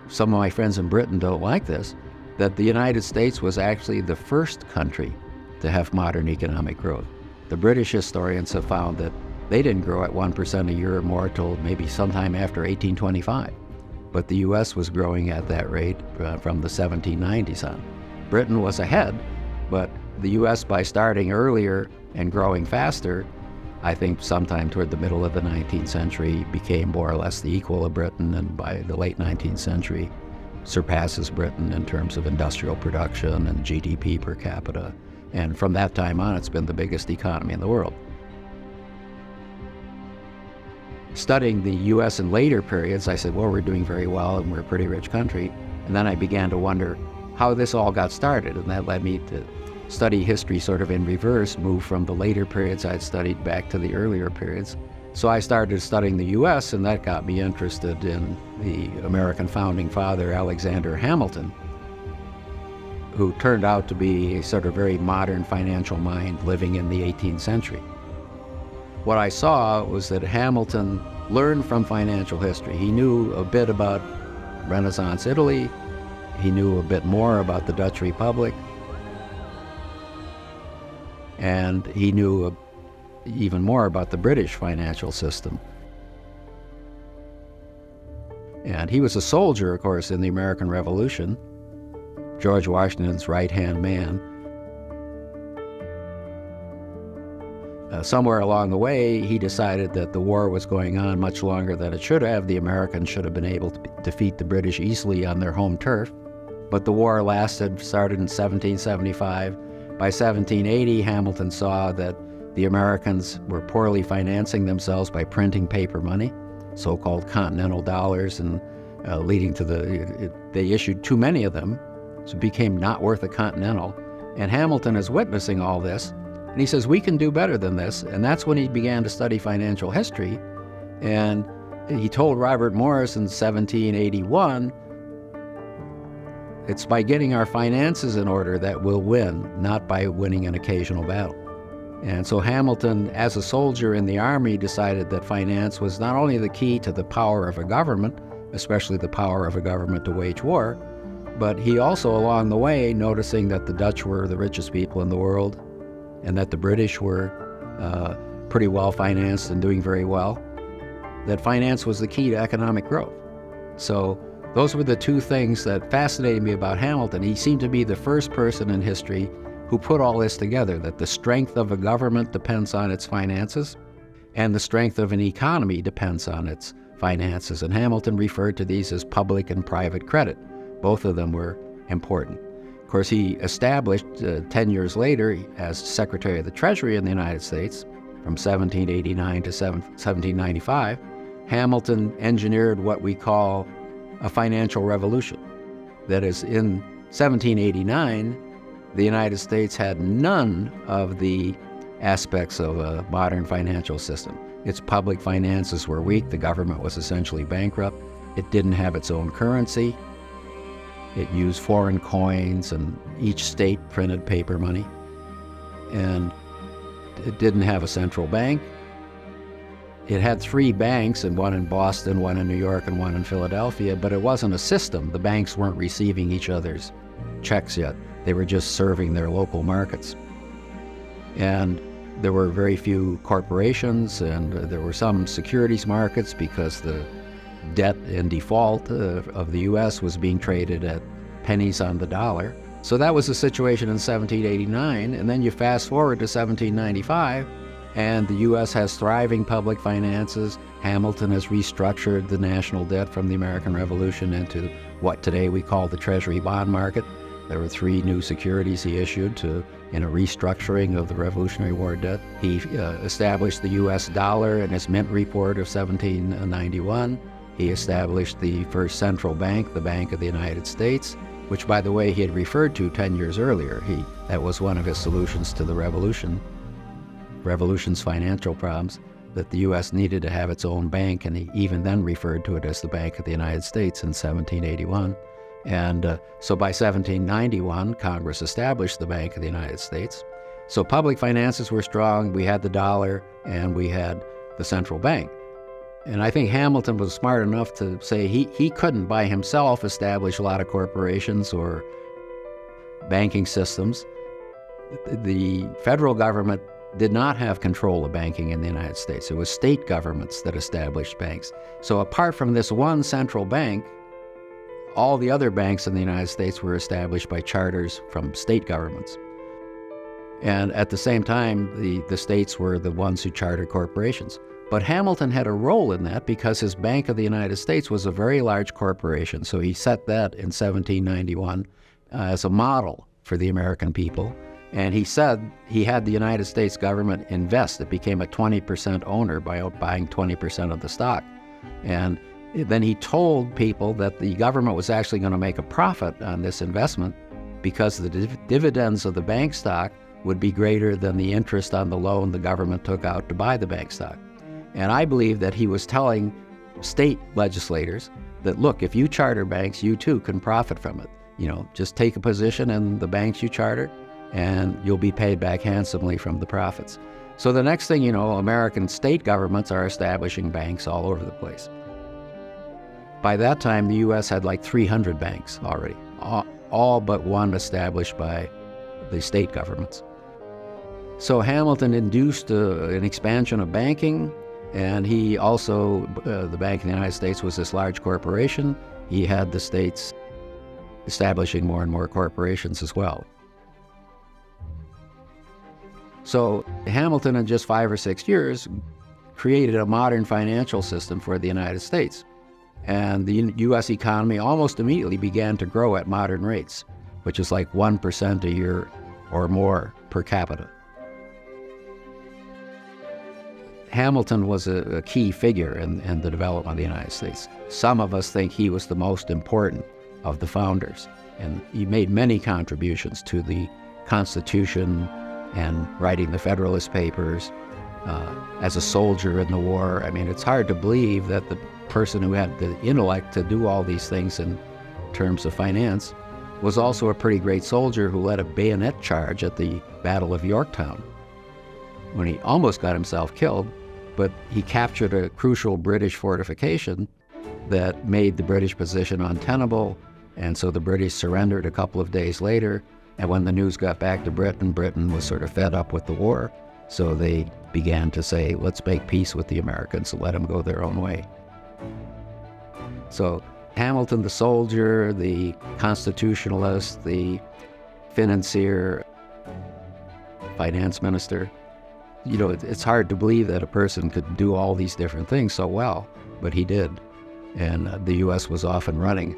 some of my friends in Britain don't like this, that the United States was actually the first country to have modern economic growth. The British historians have found that they didn't grow at 1% a year or more till maybe sometime after 1825. But the U.S. was growing at that rate from the 1790s on. Britain was ahead, but the U.S., by starting earlier and growing faster, I think sometime toward the middle of the 19th century became more or less the equal of Britain, and by the late 19th century surpasses Britain in terms of industrial production and GDP per capita. And from that time on, it's been the biggest economy in the world. Studying the U.S. in later periods, I said, well, we're doing very well and we're a pretty rich country. And then I began to wonder how this all got started, and that led me to study history sort of in reverse, move from the later periods I'd studied back to the earlier periods. So I started studying the U.S., and that got me interested in the American founding father, Alexander Hamilton, who turned out to be a sort of very modern financial mind living in the 18th century. What I saw was that Hamilton learned from financial history. He knew a bit about Renaissance Italy. He knew a bit more about the Dutch Republic. And he knew even more about the British financial system. And he was a soldier, of course, in the American Revolution, George Washington's right-hand man. Somewhere along the way, he decided that the war was going on much longer than it should have. The Americans should have been able to defeat the British easily on their home turf. But the war started in 1775. By 1780, Hamilton saw that the Americans were poorly financing themselves by printing paper money, so-called continental dollars, and leading to they issued too many of them, so it became not worth a continental. And Hamilton is witnessing all this, and he says, we can do better than this. And that's when he began to study financial history. And he told Robert Morris in 1781, it's by getting our finances in order that we'll win, not by winning an occasional battle. And so Hamilton, as a soldier in the army, decided that finance was not only the key to the power of a government, especially the power of a government to wage war, but he also, along the way, noticing that the Dutch were the richest people in the world and that the British were pretty well financed and doing very well, that finance was the key to economic growth. So those were the two things that fascinated me about Hamilton. He seemed to be the first person in history who put all this together, that the strength of a government depends on its finances, and the strength of an economy depends on its finances. And Hamilton referred to these as public and private credit. Both of them were important. Of course, he established 10 years later as Secretary of the Treasury in the United States, from 1789 to 1795, Hamilton engineered what we call a financial revolution. That is, in 1789, the United States had none of the aspects of a modern financial system. Its public finances were weak. The government was essentially bankrupt. It didn't have its own currency. It used foreign coins, and each state printed paper money. And it didn't have a central bank. It had 3 banks, and one in Boston, one in New York, and one in Philadelphia, but it wasn't a system. The banks weren't receiving each other's checks yet. They were just serving their local markets. And there were very few corporations, and there were some securities markets because the debt in default of the U.S. was being traded at pennies on the dollar. So that was the situation in 1789, and then you fast forward to 1795, and the U.S. has thriving public finances. Hamilton has restructured the national debt from the American Revolution into what today we call the Treasury bond market. There were 3 new securities he issued in a restructuring of the Revolutionary War debt. He established the U.S. dollar in his Mint Report of 1791. He established the first central bank, the Bank of the United States, which, by the way, he had referred to 10 years earlier. That was one of his solutions to the revolution's financial problems, that the U.S. needed to have its own bank, and he even then referred to it as the Bank of the United States in 1781. And so by 1791, Congress established the Bank of the United States. So public finances were strong. We had the dollar, and we had the central bank. And I think Hamilton was smart enough to say he couldn't by himself establish a lot of corporations or banking systems. The federal government did not have control of banking in the United States. It was state governments that established banks. So apart from this one central bank, all the other banks in the United States were established by charters from state governments. And at the same time, the states were the ones who chartered corporations. But Hamilton had a role in that because his Bank of the United States was a very large corporation. So he set that in 1791 as a model for the American people. And he said he had the United States government invest. It became a 20% owner by buying 20% of the stock. And then he told people that the government was actually going to make a profit on this investment because the dividends of the bank stock would be greater than the interest on the loan the government took out to buy the bank stock. And I believe that he was telling state legislators that, look, if you charter banks, you too can profit from it. Just take a position in the banks you charter, and you'll be paid back handsomely from the profits. So the next thing you know, American state governments are establishing banks all over the place. By that time, the U.S. had like 300 banks already, all but one established by the state governments. So Hamilton induced an expansion of banking, and he also, the Bank of the United States was this large corporation. He had the states establishing more and more corporations as well. So Hamilton, in just 5 or 6 years, created a modern financial system for the United States. And the U.S. economy almost immediately began to grow at modern rates, which is like 1% a year or more per capita. Hamilton was a key figure in the development of the United States. Some of us think he was the most important of the founders, and he made many contributions to the Constitution and writing the Federalist Papers. As a soldier in the war, I mean, it's hard to believe that the person who had the intellect to do all these things in terms of finance was also a pretty great soldier who led a bayonet charge at the Battle of Yorktown, when he almost got himself killed, but he captured a crucial British fortification that made the British position untenable, and so the British surrendered a couple of days later. And when the news got back to Britain, Britain was sort of fed up with the war, so they began to say, let's make peace with the Americans and let them go their own way. So Hamilton, the soldier, the constitutionalist, the financier, finance minister, it's hard to believe that a person could do all these different things so well, but he did. And the U.S. was off and running.